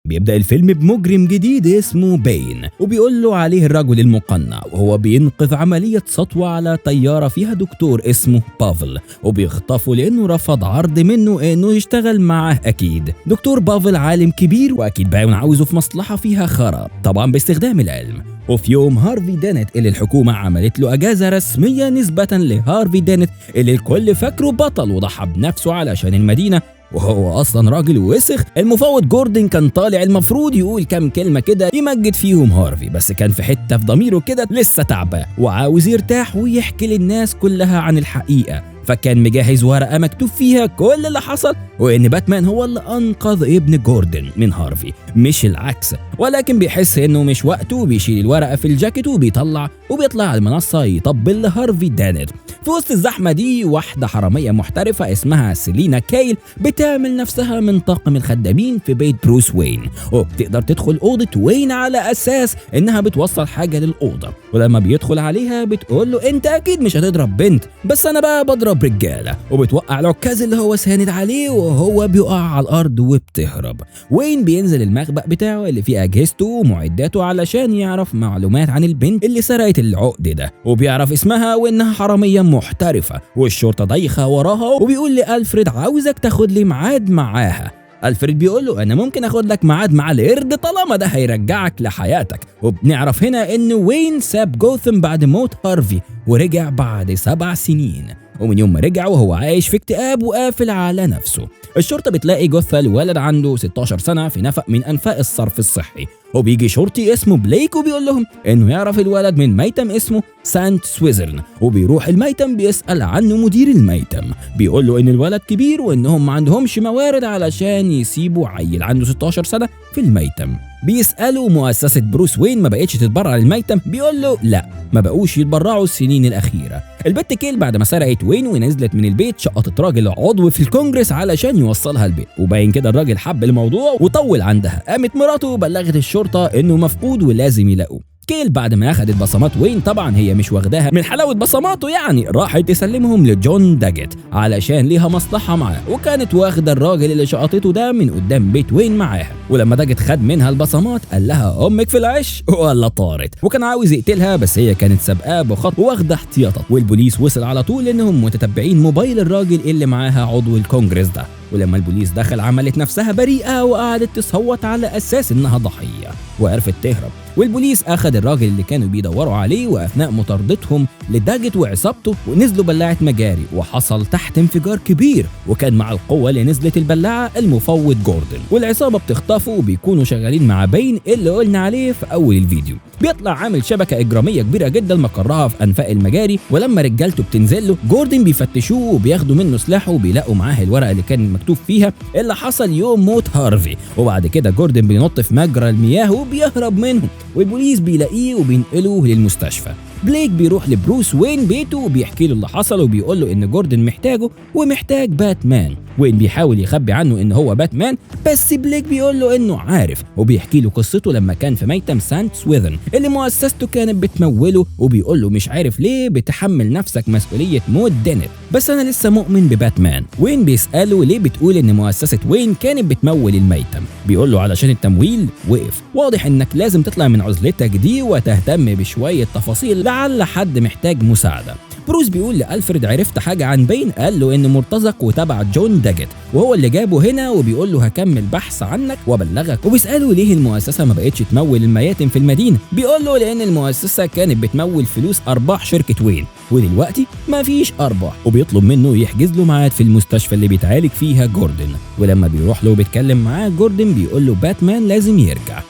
بيبدأ الفيلم بمجرم جديد اسمه بين، وبيقول له عليه الرجل المقنع، وهو بينقذ عملية سطوة على طيارة فيها دكتور اسمه بافل، وبيخطفه لأنه رفض عرض منه إنه يشتغل معاه. أكيد دكتور بافل عالم كبير، وأكيد باين عاوزه في مصلحة فيها خراب، طبعا باستخدام العلم. وفي يوم هارفي دينت اللي الحكومة عملت له أجازة رسمية نسبة لهارفي دينت اللي الكل فاكره بطل وضحى بنفسه علشان المدينة، وهو اصلا راجل وسخ. المفوض جوردن كان طالع المفروض يقول كام كلمه كده يمجد فيهم هارفي، بس كان في حته في ضميره كده لسه تعبان وعاوز يرتاح ويحكي للناس كلها عن الحقيقه، فكان مجهز ورقه مكتوب فيها كل اللي حصل، وان باتمان هو اللي انقذ ابن جوردن من هارفي مش العكس. ولكن بيحس انه مش وقته، وبيشيل الورقه في الجاكيت وبيطلع على المنصه يطبل لهارفي دينت. في وسط الزحمه دي واحده حراميه محترفه اسمها سيلينا كايل بتعمل نفسها من طاقم الخدامين في بيت بروس وين، وبتقدر تدخل اوضه وين على اساس انها بتوصل حاجه للاوضه، ولما بيدخل عليها بتقول له انت اكيد مش هتضرب بنت، بس انا بقى بضرب رجاله، وبتوقع العكاز اللي هو ساند عليه وهو بيقع على الارض وبتهرب. وين بينزل المخبأ بتاعه اللي فيه اجهزته ومعداته علشان يعرف معلومات عن البنت اللي سرقت العقد ده، وبيعرف اسمها وانها حراميه محترفه، والشرطه دايخه وراها، وبيقول لألفريد عاوزك تاخد لي ميعاد معاها. ألفريد بيقول له انا ممكن اخد لك ميعاد مع القرد طالما ده هيرجعك لحياتك. وبنعرف هنا ان وين ساب جوثم بعد موت هارفي ورجع بعد 7 سنين، ومن يوم ما رجع وهو عايش في اكتئاب وقافل على نفسه. الشرطه بتلاقي جثه لولد عنده 16 سنه في نفق من انفاق الصرف الصحي، وبيجي شرطي اسمه بليك وبيقول لهم انه يعرف الولد من ميتم اسمه سانت سويزرن، وبيروح الميتم بيسأل عنه مدير الميتم، بيقول له ان الولد كبير وانهم ما عندهمش موارد علشان يسيبوا عيل عنده 16 سنه في الميتم. بيسألوا مؤسسة بروس وين ما بقتش تتبرع للميتم، بيقول له لا ما بقوش يتبرعوا السنين الأخيرة. البت كيل بعد ما سرقت وين ونزلت من البيت شقطت راجل عضو في الكونجرس علشان يوصلها البيت، وباين كده الراجل حب الموضوع وطول عندها. قامت مراته وبلغت الشرطة انه مفقود ولازم يلاقوه. كيل بعد ما اخدت بصمات وين، طبعا هي مش واخداها من حلاوه بصماته يعني، راحت تسلمهم لجون داجيت علشان ليها مصلحه معاه، وكانت واخده الراجل اللي شقطته ده من قدام بيت وين معاها. ولما داجيت خد منها البصمات قال لها امك في العش ولا طارت، وكان عاوز يقتلها بس هي كانت سابقاه بخط واخده احتياطات، والبوليس وصل على طول انهم متتبعين موبايل الراجل اللي معاها عضو الكونجرس ده. ولما البوليس دخل عملت نفسها بريئه وقعدت تصوت على اساس انها ضحيه وعرفت تهرب. والبوليس اخذ الراجل اللي كانوا بيدوروا عليه، واثناء مطاردتهم لداجيت وعصابته ونزلوا بلاعه مجاري، وحصل تحت انفجار كبير، وكان مع القوه اللي نزلت البلاعه المفوض جوردن، والعصابه بتخطفه وبيكونوا شغالين مع بين اللي قلنا عليه في اول الفيديو. بيطلع عامل شبكه اجراميه كبيره جدا مقرها في انفاق المجاري، ولما رجالته بتنزل له جوردن بيفتشوه وبياخدوا منه سلاحه وبيلاقوا معاه الورقه اللي كان مكتوب فيها اللي حصل يوم موت هارفي. وبعد كده جوردن بينط في مجرى المياه وبيهرب منهم، والبوليس بيلاقيه وبينقله للمستشفى. بليك بيروح لبروس وين بيته وبيحكي له اللي حصل، وبيقول له ان جوردن محتاجه ومحتاج باتمان. وين بيحاول يخبي عنه ان هو باتمان، بس بليك بيقول له انه عارف، وبيحكي له قصته لما كان في ميتم سانت سويزرن اللي مؤسسته كانت بتموله، وبيقول له مش عارف ليه بتحمل نفسك مسؤوليه موت دينت، بس انا لسه مؤمن بباتمان. وين بيساله ليه بتقول ان مؤسسه وين كانت بتمول الميتم، بيقول له علشان التمويل وقف. واضح انك لازم تطلع من عزلتك دي وتهتم بشويه تفاصيل لعل حد محتاج مساعده. بروس بيقول لألفريد عرفت حاجة عن بين، قال له إن مرتزق وتبع جون داجيت وهو اللي جابه هنا، وبيقول له هكمل بحث عنك وبلغك. وبيسأله ليه المؤسسة ما بقتش تمول المياتم في المدينة، بيقول له لأن المؤسسة كانت بتمول فلوس أرباح شركة وين ودلوقتي ما فيش أرباح، وبيطلب منه يحجز له ميعاد في المستشفى اللي بيتعالج فيها جوردن. ولما بيروح له وبيتكلم معاه جوردن بيقول له باتمان لازم يرجع.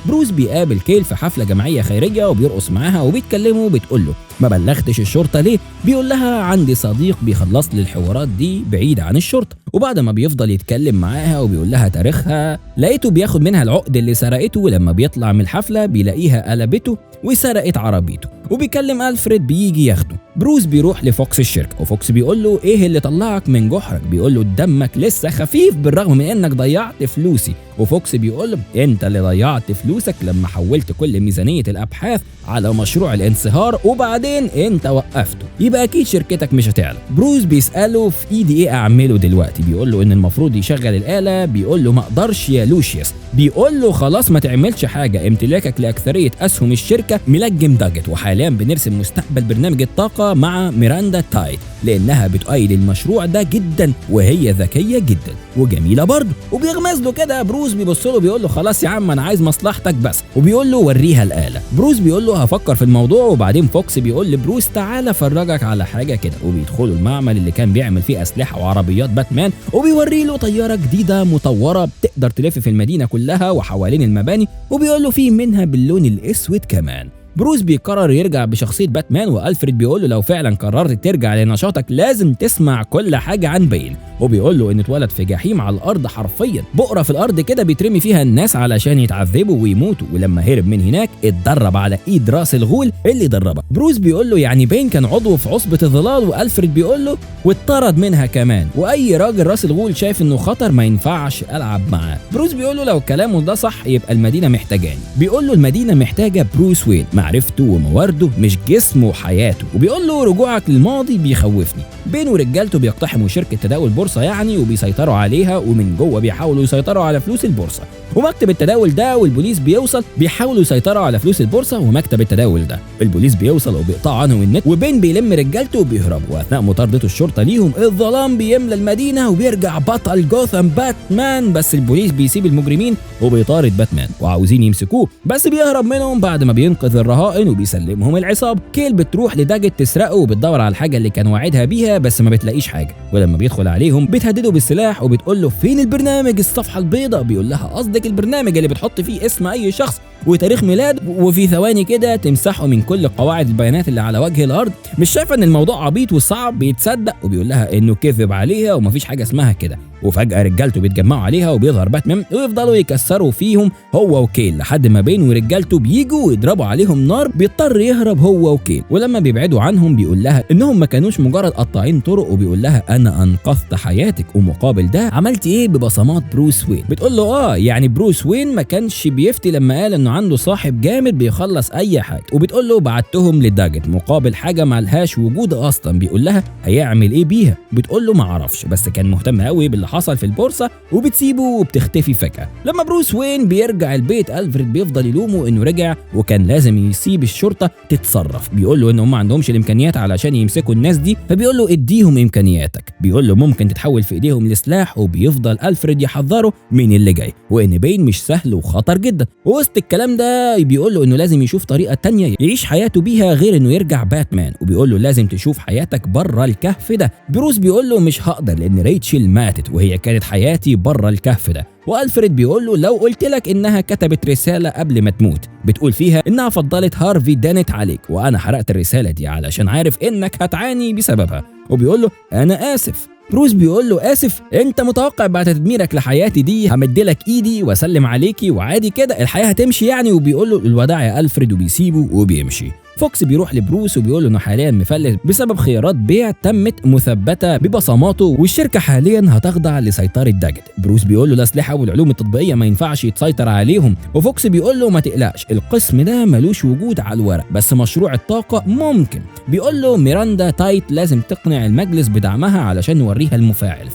بروس بيقابل كيل في حفلة جمعية خيرية وبيرقص معاها وبيتكلموا، وبتقول له ما بلغتش الشرطة ليه؟ بيقول لها عندي صديق بيخلص لي الحوارات دي بعيد عن الشرطة. وبعد ما بيفضل يتكلم معاها وبيقول لها تاريخها، لقيته بياخد منها العقد اللي سرقته، ولما بيطلع من الحفلة بيلاقيها قلبته وسرقت عربيته، وبيكلم ألفريد بيجي ياخده. بروس بيروح لفوكس الشركة، وفوكس بيقول له ايه اللي طلعك من جحرك؟ بيقول له دمك لسه خفيف بالرغم من انك ضيعت فلوسي. وفوكس بيقول له انت اللي ضيعت فلوسك لما حولت كل ميزانية الابحاث على مشروع الانصهار، وبعدين وبين انت وقفته، يبقى اكيد شركتك مش هتعلى. بروس بيساله في ايدي ايه اعمله دلوقتي، بيقول له ان المفروض يشغل الاله، بيقول له ما اقدرش يا لوشيوس، بيقول له خلاص ما تعملش حاجه، امتلاكك لاكثريه اسهم الشركه ملجم داجت، وحاليا بنرسم مستقبل برنامج الطاقه مع ميراندا تايت لانها بتؤيد المشروع ده جدا وهي ذكيه جدا وجميله برضه. وبيغمز له كده، بروس بيبص له بيقول له خلاص يا عم انا عايز مصلحتك بس، وبيقول له وريها الاله. بروس بيقول له هفكر في الموضوع. وبعدين فوكس بيقول لبروس تعالى افرجك على حاجه كده، وبيدخلوا المعمل اللي كان بيعمل فيه اسلحه وعربيات باتمان، وبيوري له طياره جديده مطوره بتقدر تلف في المدينه كلها وحوالين المباني، وبيقول له في منها باللون الاسود كمان. بروس بيقرر يرجع بشخصية باتمان، وألفريد بيقول له لو فعلا قررت ترجع لنشاطك لازم تسمع كل حاجة عن بين، وبيقول له انه اتولد في جحيم على الارض، حرفيا بؤرة في الارض كده بيترمي فيها الناس علشان يتعذبوا ويموتوا، ولما هرب من هناك اتدرب على ايد راس الغول اللي دربه. بروس بيقول له يعني بين كان عضو في عصبة الظلال، والفريد بيقول له واتطرد منها كمان، واي راجل راس الغول شايف انه خطر ما ينفعش العب معاه. بروس بيقول له لو كلامه ده صح يبقى المدينة محتاجاني. بيقول له المدينة محتاجة بروس وين، معرفته وموارده مش جسمه وحياته. وبيقول له رجوعك للماضي بيخوفني. بين ورجالته بيقتحموا شركة تداول بورصة يعني، وبيسيطروا عليها، ومن جوه بيحاولوا يسيطروا على فلوس البورصة ومكتب التداول ده، والبوليس بيوصل بيحاولوا يسيطروا على فلوس البورصة ومكتب التداول ده. البوليس بيوصل وبيقطع عنهم النت، وبين بيلم رجالته وبيهربوا. واثناء مطاردته الشرطة ليهم الظلام بيملى المدينة، وبيرجع بطل جوثام باتمان، بس البوليس بيسيب المجرمين وبيطارد باتمان وعاوزين يمسكوه، بس بيهرب منهم بعد ما بينقذ الرهائن وبيسلمهم العصابة. كيل بتروح لداجت تسرقه وبتدور على الحاجة اللي كان واعدها بيها بس ما بتلاقيش حاجة، ولما بيدخل عليهم بتهدده بالسلاح وبتقول له فين البرنامج الصفحة البيضاء، بيقول لها قصدك البرنامج اللي بتحط فيه اسم اي شخص وتاريخ ميلاد وفي ثواني كده تمسحه من كل قواعد البيانات اللي على وجه الارض. مش شايفه ان الموضوع عبيط وصعب بيتصدق، وبيقول لها انه كذب عليها ومفيش حاجه اسمها كده. وفجاه رجالته بيتجمعوا عليها وبيظهر باتمان ويفضلوا يكسروا فيهم هو وكيل لحد ما بين ورجالته بيجوا ويضربوا عليهم نار، بيضطر يهرب هو وكيل. ولما بيبعدوا عنهم بيقول لها انهم ما كانوش مجرد قطاعين طرق، وبيقول لها انا انقذت حياتك ومقابل ده عملت ايه ببصمات بروس وين. بتقول له يعني بروس وين ما كانش بيفتي لما قال انه عنده صاحب جامد بيخلص اي حاجه. وبتقول له بعتهم لداجت مقابل حاجه مالهاش وجود اصلا. بيقول لها هيعمل ايه بيها؟ بتقول له ما اعرفش، بس كان مهتم قوي باللي حصل في البورصه، وبتسيبه وبتختفي فجاه. لما بروس وين بيرجع البيت ألفريد بيفضل يلومه انه رجع وكان لازم يسيب الشرطه تتصرف. بيقول له انهم ما عندهمش الامكانيات علشان يمسكوا الناس دي، فبيقول له اديهم امكانياتك. بيقول له ممكن تتحول في ايديهم لسلاح، وبيفضل ألفريد يحذره من اللي جاي وان بين مش سهل وخطر جدا. ووسط الكلام ده بيقول له انه لازم يشوف طريقه تانية يعيش حياته بيها غير انه يرجع باتمان، وبيقول له لازم تشوف حياتك بره الكهف ده. بروس بيقول له مش هقدر لان ريتشل ماتت وهي كانت حياتي بره الكهف ده. والفريد بيقول له لو قلت لك انها كتبت رساله قبل ما تموت بتقول فيها انها فضلت هارفي دانت عليك، وانا حرقت الرساله دي علشان عارف انك هتعاني بسببها. وبيقول له انا اسف. بروس بيقول له اسف؟ انت متوقع بعد تدميرك لحياتي دي همدلك ايدي واسلم عليكي وعادي كده الحياه هتمشي يعني؟ وبيقول له الوداع يا ألفريد وبيسيبه وبيمشي. فوكس بيروح لبروس وبيقول له انه حاليا مفلس بسبب خيارات بيع تمت مثبته ببصماته، والشركه حاليا هتخضع لسيطره داجت. بروس بيقول له الاسلحه والعلوم التطبيقيه ما ينفعش يتسيطر عليهم، وفوكس بيقول له ما تقلقش القسم ده ملوش وجود على الورق بس مشروع الطاقه ممكن. بيقول له ميراندا تايت لازم تقنع المجلس بدعمها علشان نوريها المفاعل.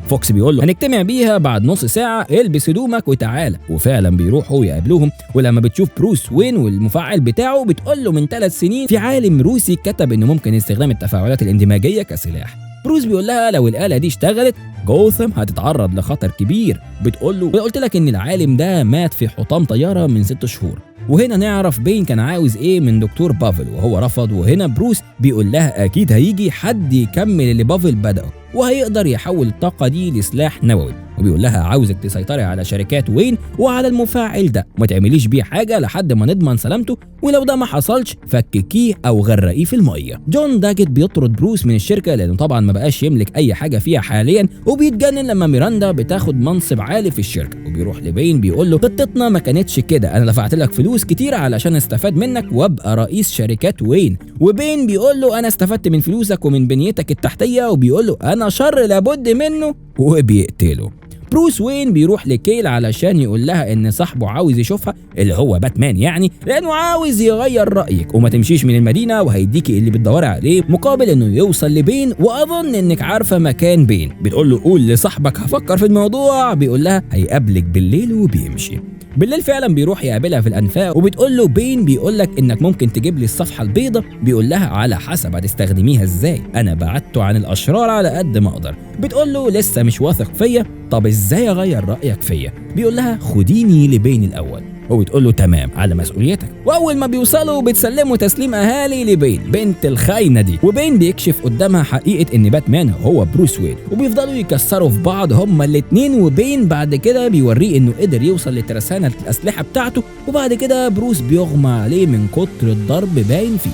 فوكس بيقول له هنجتمع بيها بعد نص ساعه، البس هدومك وتعالى. وفعلا بيروحوا يقابلوهم، ولما بتشوف بروس وين والمفاعل بتاعه بتقول له من 3 سنين في عالم روسي كتب انه ممكن استخدام التفاعلات الاندماجيه كسلاح. بروس بيقول لها لو الآلة دي اشتغلت جوثام هتتعرض لخطر كبير. بتقول له انا قلت لك ان العالم ده مات في حطام طياره من 6 شهور. وهنا نعرف بين كان عاوز ايه من دكتور بافل وهو رفض. وهنا بروس بيقول لها اكيد هيجي حد يكمل اللي بافل بدأه وهيقدر يحول الطاقة دي لسلاح نووي. وبيقول لها عاوزك تسيطري على شركات وين وعلى المفاعل ده وما تعمليش بيه حاجة لحد ما نضمن سلامته، ولو ده ما حصلش فككيه او غرقيه في المية. جون داجت بيطرد بروس من الشركة لانه طبعا ما بقاش يملك اي حاجة فيها حاليا، وبيتجنن لما ميراندا بتاخد منصب عالي في الشركة. وبيروح لبين بيقول له خطتنا ما كانتش كده، انا دفعت لك فلوس كتير علشان استفاد منك وابقى رئيس شركات وين. وبين بيقول له انا استفدت من فلوسك ومن بنيتك التحتية، وبيقول له انا شر لابد منه وبيقتله. بروس وين بيروح لكيل علشان يقول لها ان صاحبه عاوز يشوفها، اللي هو باتمان يعني، لانه عاوز يغير رايك وما تمشيش من المدينه وهيديكي اللي بتدوري عليه مقابل انه يوصل لبين، واظن انك عارفه مكان بين. بتقول له قول لصاحبك هفكر في الموضوع، بيقول لها هيقابلك بالليل وبيمشي. بالليل فعلا بيروح يقابلها في الانفاق وبتقول له بين بيقول لك انك ممكن تجيب لي الصفحه البيضاء، بيقول لها على حسب هتستخدميها ازاي، انا بعدته عن الاشرار على قد ما اقدر. بتقول له لسه مش واثق فيا، طب ازاي اغير رايك فيا؟ بيقول لها خديني لبين الاول، وبتقول له تمام على مسؤوليتك. واول ما بيوصلوا بتسلموا تسليم اهالي لبين بنت الخاينه دي، وبين بيكشف قدامها حقيقه ان باتمان هو بروس وين، وبيفضلوا يكسروا في بعض هما الاتنين. وبين بعد كده بيوريه انه قدر يوصل لترسانه الاسلحه بتاعته، وبعد كده بروس بيغمى عليه من كتر الضرب باين فيه.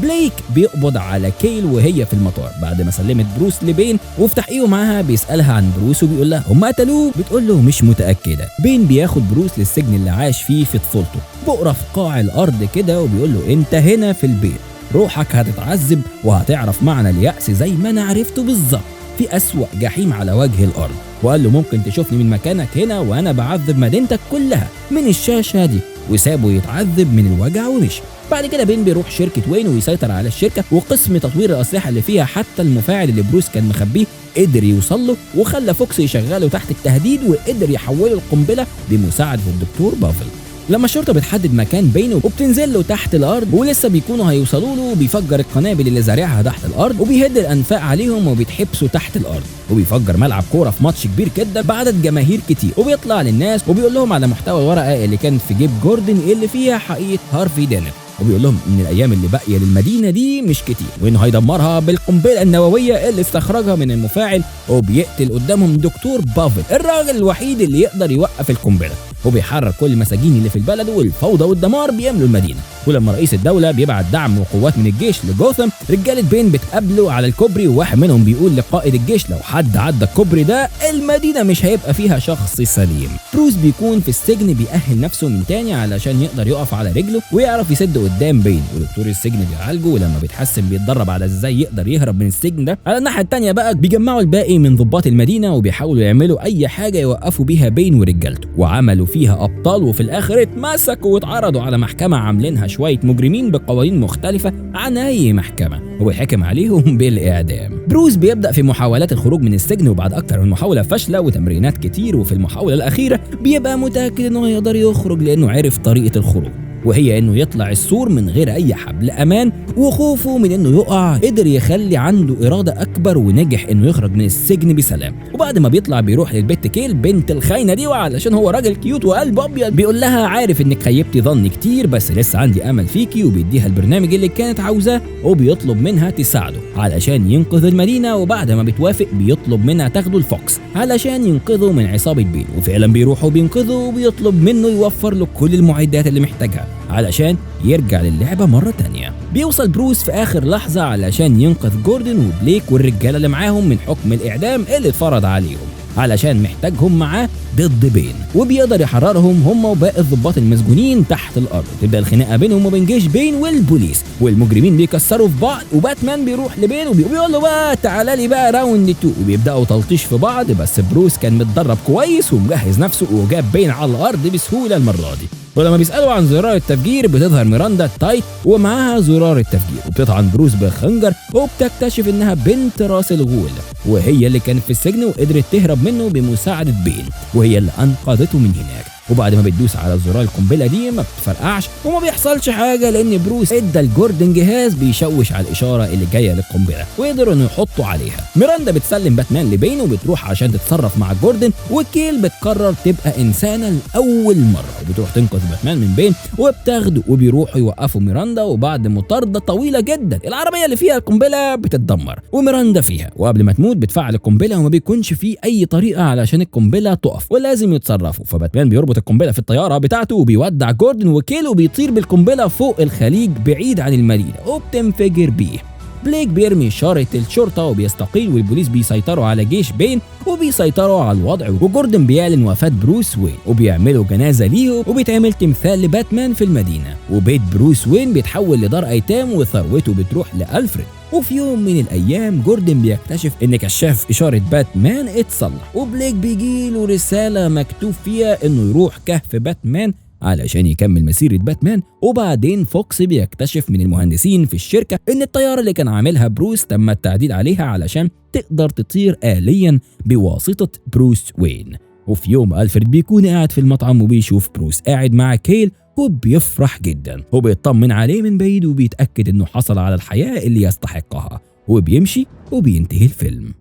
بليك بيقبض على كيل وهي في المطار بعد ما سلمت بروس لبين، وفي تحقيقه معاها بيسألها عن بروس وبيقول لها هم قتلوه، بتقول له مش متأكدة. بين بياخد بروس للسجن اللي عاش فيه في طفولته، بقرة في قاع الأرض كده، وبيقول له انت هنا في البيت، روحك هتتعذب وهتعرف معنى اليأس زي ما انا عرفته بالظبط في أسوأ جحيم على وجه الأرض. وقال له ممكن تشوفني من مكانك هنا وانا بعذب مدينتك كلها من الشاشة دي، وسابه يتعذب من الوجع ومشي. بعد كده بين بيروح شركة وين ويسيطر على الشركة وقسم تطوير الأسلحة اللي فيها، حتى المفاعل اللي بروس كان مخبيه قدر يوصل له، وخلى فوكس يشغله تحت التهديد، وقدر يحوله القنبلة بمساعدة الدكتور بافل. لما الشرطة بتحدد مكان بينه وبتنزل له تحت الأرض ولسه بيكونوا هيوصلوا له، بيفجر القنابل اللي زارعها تحت الأرض وبيهد الأنفاق عليهم وبيتحبسوا تحت الأرض، وبيفجر ملعب كورة في ماتش كبير جدا بعدد جماهير كتير، وبيطلع للناس وبيقول لهم على محتوى الورقة اللي كانت في جيب جوردن اللي فيها حقيقة هارفي دينت، وبيقول لهم ان الايام اللي باقيه للمدينه دي مش كتير، وانه هيدمرها بالقنبله النوويه اللي استخرجها من المفاعل، وبيقتل قدامهم دكتور بافل الراجل الوحيد اللي يقدر يوقف القنبله، وبيحرر كل المساجين اللي في البلد، والفوضى والدمار بيملوا المدينه. ولما رئيس الدوله بيبعت دعم وقوات من الجيش لجوثام، رجاله بين بتقابله على الكوبري، وواحد منهم بيقول لقائد الجيش لو حد عدى الكوبري ده المدينه مش هيبقى فيها شخص سليم. بروس بيكون في السجن بيأهل نفسه من تاني علشان يقدر يقف على رجله ويعرف يسد قدام بين، ودكتور السجن بيعالجه، ولما بيتحسن بيتدرب على ازاي يقدر يهرب من السجن ده. على الناحيه التانيه بقى بيجمعوا الباقي من ضباط المدينه وبيحاولوا يعملوا اي حاجه يوقفوا بيها بين ورجالته، وعملوا فيها ابطال، وفي الاخر اتمسكوا واتعرضوا على محكمه عاملينها شويه مجرمين بقوانين مختلفه عن اي محكمه، وبيحكم عليهم بالاعدام. بروس بيبدا في محاولات الخروج من السجن، وبعد اكتر من محاوله فاشله وتمرينات كتير، وفي المحاوله الاخيره بيبقى متاكد انه يقدر يخرج لانه عرف طريقه الخروج، وهي انه يطلع السور من غير اي حبل امان، وخوفه من انه يقع قدر يخلي عنده اراده اكبر ونجح انه يخرج من السجن بسلام. وبعد ما بيطلع بيروح للبت كيل بنت الخاينه دي، وعلشان هو راجل كيوت وقلب ابيض بيقول لها عارف انك خيبتي ظني كتير بس لسه عندي امل فيكي، وبيديها البرنامج اللي كانت عاوزاه، وبيطلب منها تساعده علشان ينقذ المدينه. وبعد ما بتوافق بيطلب منها تاخده الفوكس علشان ينقذه من عصابه بين، وفعلا بيروحوا بينقذه، وبيطلب منه يوفر له كل المعدات اللي محتاجها علشان يرجع للعبة مرة تانية. بيوصل بروس في آخر لحظة علشان ينقذ جوردن وبليك والرجالة اللي معاهم من حكم الإعدام اللي اتفرض عليهم، علشان محتاجهم معاه ضد بين، وبيقدر يحررهم هم وباقي الضباط المسجونين تحت الارض. تبدا الخناقه بينهم وبين جيش بين والبوليس، والمجرمين بيكسروا في بعض، وباتمان بيروح لبين وبيقول له بقى تعالى لي بقى راوند 2، وبيبداوا تلطيش في بعض. بس بروس كان متدرب كويس ومجهز نفسه، وجاب بين على الارض بسهوله المره دي. ولما بيسالوا عن زرار التفجير بتظهر ميراندا تايت ومعاها زرار التفجير، وبتطعن بروس بخنجر، وبتكتشف انها بنت راس الغول، وهي اللي كانت في السجن وقدرت تهرب منه بمساعده بين، وهي اللي انقذته من هناك. وبعد ما بتدوس على زرار القنبله دي ما بتفرقعش وما بيحصلش حاجه، لان بروس ادى لجوردن جهاز بيشوش على الاشاره اللي جايه للقنبله، ويقدروا انه يحطوا عليها. ميراندا بتسلم باتمان لبين وبتروح عشان تتصرف مع جوردن، وكيل بتقرر تبقى انسانه لاول مره، وبتروح تنقذ باتمان من بين وبتاخده، وبيروحوا يوقفوا ميراندا. وبعد مطارده طويله جدا العربيه اللي فيها القنبله بتتدمر وميراندا فيها، وقبل ما تموت بتفعل القنبله، وما بيكونش فيه اي طريقه علشان القنبله تقف ولازم يتصرفوا. فباتمان بيربط القنبله في الطياره بتاعته وبيودع جوردن وكيل، وبيطير بالقنبله فوق الخليج بعيد عن المدينه وبتنفجر بيه. بليك بيرمي إشارة الشرطة وبيستقيل، والبوليس بيسيطروا على جيش بين وبيسيطروا على الوضع، وجوردن بيعلن وفاة بروس وين وبيعملوا جنازة ليه، وبيتعمل تمثال لباتمان في المدينة، وبيت بروس وين بيتحول لدار أيتام وثروته بتروح لألفريد. وفي يوم من الأيام جوردن بيكتشف إن كشاف إشارة باتمان اتصلح، وبليك بيجيله رسالة مكتوب فيها إنه يروح كهف باتمان علشان يكمل مسيرة باتمان. وبعدين فوكس بيكتشف من المهندسين في الشركة إن الطيارة اللي كان عاملها بروس تم التعديل عليها علشان تقدر تطير آليا بواسطة بروس وين. وفي يوم ألفريد بيكون قاعد في المطعم وبيشوف بروس قاعد مع كيل وبيفرح جدا، وبيطمن عليه من بعيد وبيتأكد إنه حصل على الحياة اللي يستحقها، وبيمشي وبينتهي الفيلم.